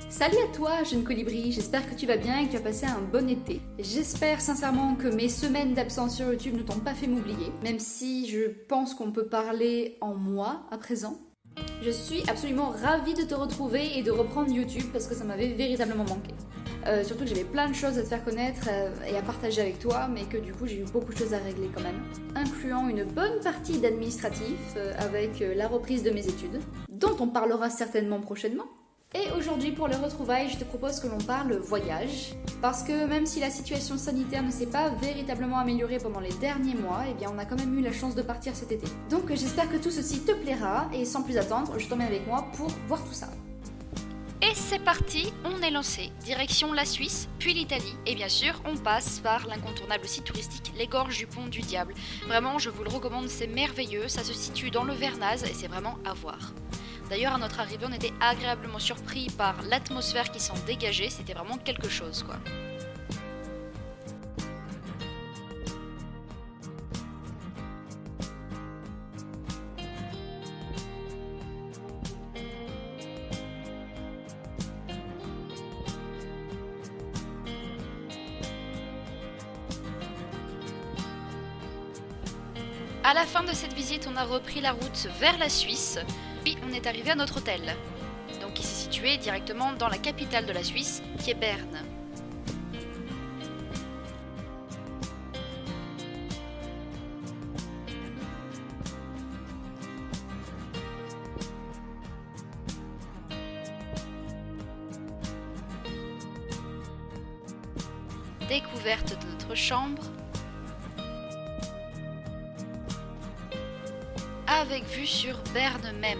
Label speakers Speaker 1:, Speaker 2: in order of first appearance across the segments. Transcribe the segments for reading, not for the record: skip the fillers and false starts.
Speaker 1: Salut à toi, jeune colibri, j'espère que tu vas bien et que tu as passé un bon été. J'espère sincèrement que mes semaines d'absence sur YouTube ne t'ont pas fait m'oublier, même si je pense qu'on peut parler en mois à présent. Je suis absolument ravie de te retrouver et de reprendre YouTube parce que ça m'avait véritablement manqué. Surtout que j'avais plein de choses à te faire connaître et à partager avec toi, mais que du coup j'ai eu beaucoup de choses à régler quand même, incluant une bonne partie d'administratif avec la reprise de mes études, dont on parlera certainement prochainement. Et aujourd'hui pour les retrouvailles, je te propose que l'on parle voyage, parce que même si la situation sanitaire ne s'est pas véritablement améliorée pendant les derniers mois, eh bien on a quand même eu la chance de partir cet été. Donc j'espère que tout ceci te plaira, et sans plus attendre, je t'emmène avec moi pour voir tout ça.
Speaker 2: Et c'est parti, on est lancé. Direction la Suisse, puis l'Italie. Et bien sûr, on passe par l'incontournable site touristique, les Gorges du Pont du Diable. Vraiment, je vous le recommande, c'est merveilleux. Ça se situe dans le Vernaz et c'est vraiment à voir. D'ailleurs, à notre arrivée, on était agréablement surpris par l'atmosphère qui s'en dégageait. C'était vraiment quelque chose, quoi. À la fin de cette visite, on a repris la route vers la Suisse, puis on est arrivé à notre hôtel. Donc il s'est situé directement dans la capitale de la Suisse, qui est Berne. Découverte de notre chambre, avec vue sur Berne même.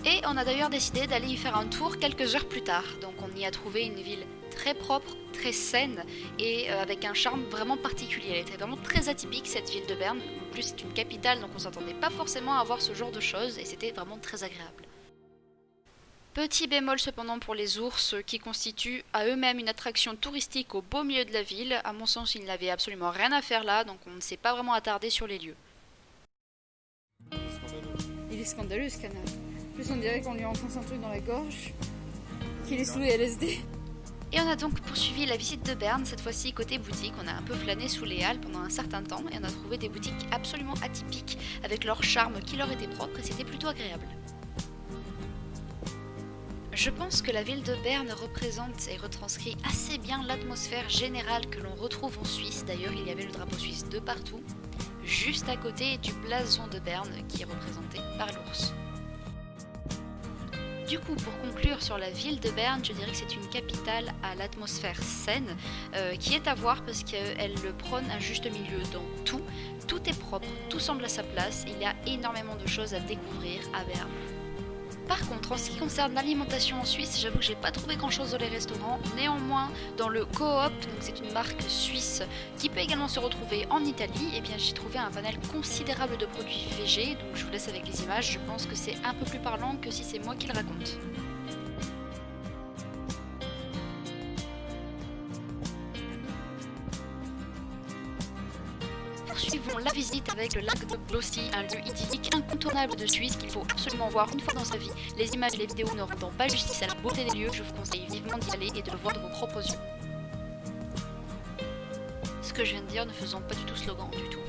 Speaker 2: Et on a d'ailleurs décidé d'aller y faire un tour quelques heures plus tard. Donc on y a trouvé une ville très propre, très saine et avec un charme vraiment particulier. Elle était vraiment très atypique cette ville de Berne. En plus c'est une capitale donc on s'attendait pas forcément à voir ce genre de choses et c'était vraiment très agréable. Petit bémol cependant pour les ours qui constituent à eux-mêmes une attraction touristique au beau milieu de la ville. À mon sens, ils n'avaient absolument rien à faire là, donc on ne s'est pas vraiment attardé sur les lieux.
Speaker 1: Il est scandaleux ce canard. En plus on dirait qu'on lui enfonce un truc dans la gorge, qu'il est sous les LSD.
Speaker 2: Et on a donc poursuivi la visite de Berne, cette fois-ci côté boutique. On a un peu flâné sous les halles pendant un certain temps et on a trouvé des boutiques absolument atypiques avec leur charme qui leur était propre et c'était plutôt agréable. Je pense que la ville de Berne représente et retranscrit assez bien l'atmosphère générale que l'on retrouve en Suisse. D'ailleurs, il y avait le drapeau suisse de partout, juste à côté du blason de Berne qui est représenté par l'ours. Du coup, pour conclure sur la ville de Berne, je dirais que c'est une capitale à l'atmosphère saine, qui est à voir parce qu'elle prône un juste milieu dans tout. Tout est propre, tout semble à sa place, il y a énormément de choses à découvrir à Berne. Par contre, en ce qui concerne l'alimentation en Suisse, j'avoue que j'ai pas trouvé grand chose dans les restaurants. Néanmoins, dans le Coop, donc c'est une marque suisse qui peut également se retrouver en Italie, et bien j'ai trouvé un panel considérable de produits végés, donc je vous laisse avec les images, je pense que c'est un peu plus parlant que si c'est moi qui le raconte. Poursuivons la visite avec le lac de Blossy, un lieu idyllique incontournable de Suisse qu'il faut absolument voir une fois dans sa vie. Les images et les vidéos ne rendant pas justice à la beauté des lieux, je vous conseille vivement d'y aller et de le voir de vos propres yeux. Ce que je viens de dire ne faisant pas du tout slogan du tout.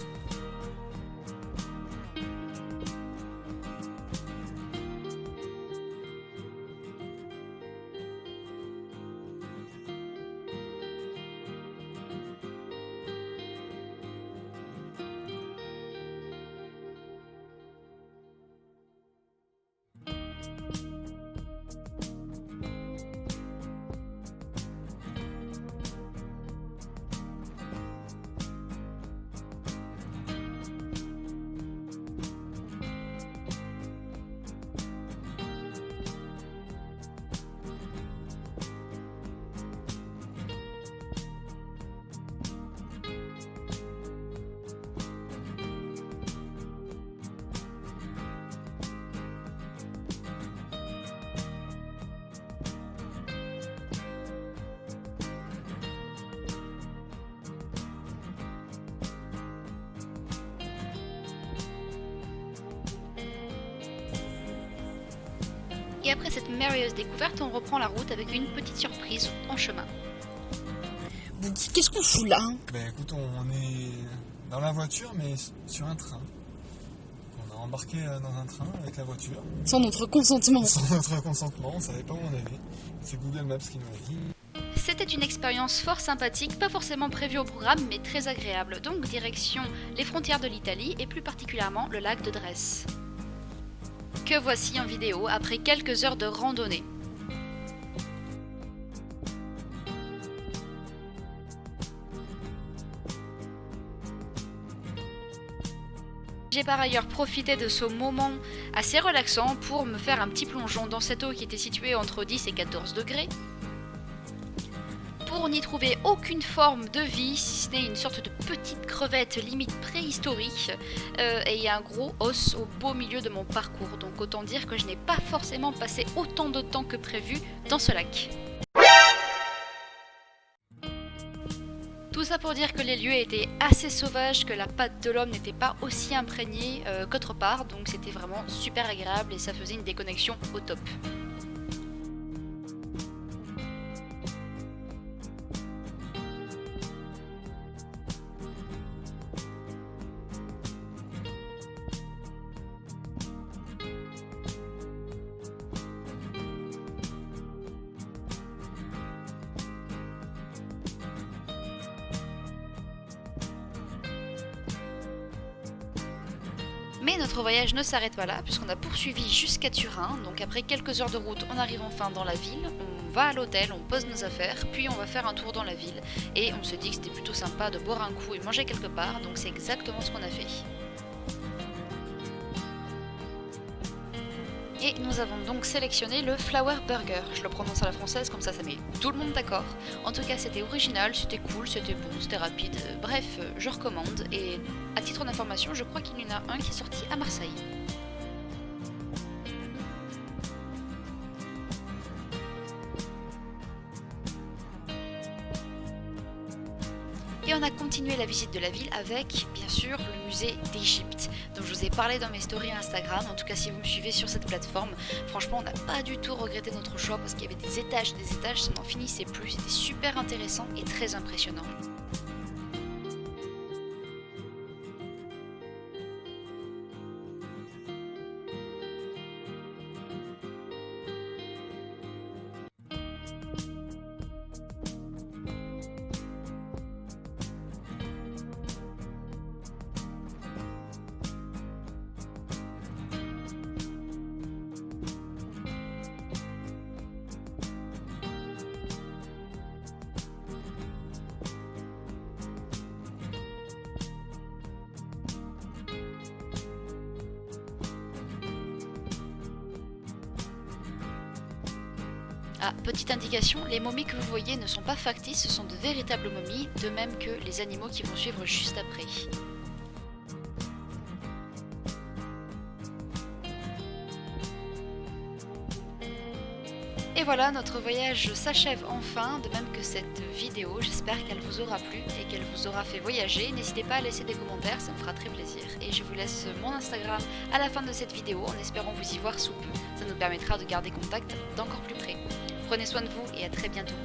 Speaker 2: Et après cette merveilleuse découverte, on reprend la route avec une petite surprise en chemin.
Speaker 1: Boogie, qu'est-ce qu'on fout là?
Speaker 3: Ben écoute, on est dans la voiture mais sur un train. On a embarqué dans un train avec la voiture.
Speaker 1: Sans notre consentement.
Speaker 3: Sans notre consentement, on savait pas où on allait. C'est Google Maps qui nous l'a dit.
Speaker 2: C'était une expérience fort sympathique, pas forcément prévue au programme, mais très agréable. Donc direction les frontières de l'Italie et plus particulièrement le lac de Dresse. Que voici en vidéo après quelques heures de randonnée. J'ai par ailleurs profité de ce moment assez relaxant pour me faire un petit plongeon dans cette eau qui était située entre 10 et 14 degrés. Pour n'y trouver aucune forme de vie, si ce n'est une sorte de petite crevette limite préhistorique, et il y a un gros os au beau milieu de mon parcours, donc autant dire que je n'ai pas forcément passé autant de temps que prévu dans ce lac. Tout ça pour dire que les lieux étaient assez sauvages, que la patte de l'homme n'était pas aussi imprégnée qu'autre part, donc c'était vraiment super agréable et ça faisait une déconnexion au top. Mais notre voyage ne s'arrête pas là, puisqu'on a poursuivi jusqu'à Turin. Donc après quelques heures de route, on arrive enfin dans la ville, on va à l'hôtel, on pose nos affaires, puis on va faire un tour dans la ville. Et on se dit que c'était plutôt sympa de boire un coup et manger quelque part, donc c'est exactement ce qu'on a fait. Et nous avons donc sélectionné le Flower Burger. Je le prononce à la française, comme ça met tout le monde d'accord. En tout cas, c'était original, c'était cool, c'était bon, c'était rapide. Bref, je recommande. Et à titre d'information, je crois qu'il y en a un qui est sorti à Marseille. Et on a continué la visite de la ville avec, bien sûr, le musée d'Égypte, dont je vous ai parlé dans mes stories Instagram. En tout cas, si vous me suivez sur cette plateforme, franchement, on n'a pas du tout regretté notre choix parce qu'il y avait des étages, ça n'en finissait plus. C'était super intéressant et très impressionnant. Ah, petite indication, les momies que vous voyez ne sont pas factices, ce sont de véritables momies, de même que les animaux qui vont suivre juste après. Et voilà, notre voyage s'achève enfin, de même que cette vidéo. J'espère qu'elle vous aura plu et qu'elle vous aura fait voyager. N'hésitez pas à laisser des commentaires, ça me fera très plaisir. Et je vous laisse mon Instagram à la fin de cette vidéo, en espérant vous y voir sous peu. Ça nous permettra de garder contact d'encore plus près. Prenez soin de vous et à très bientôt.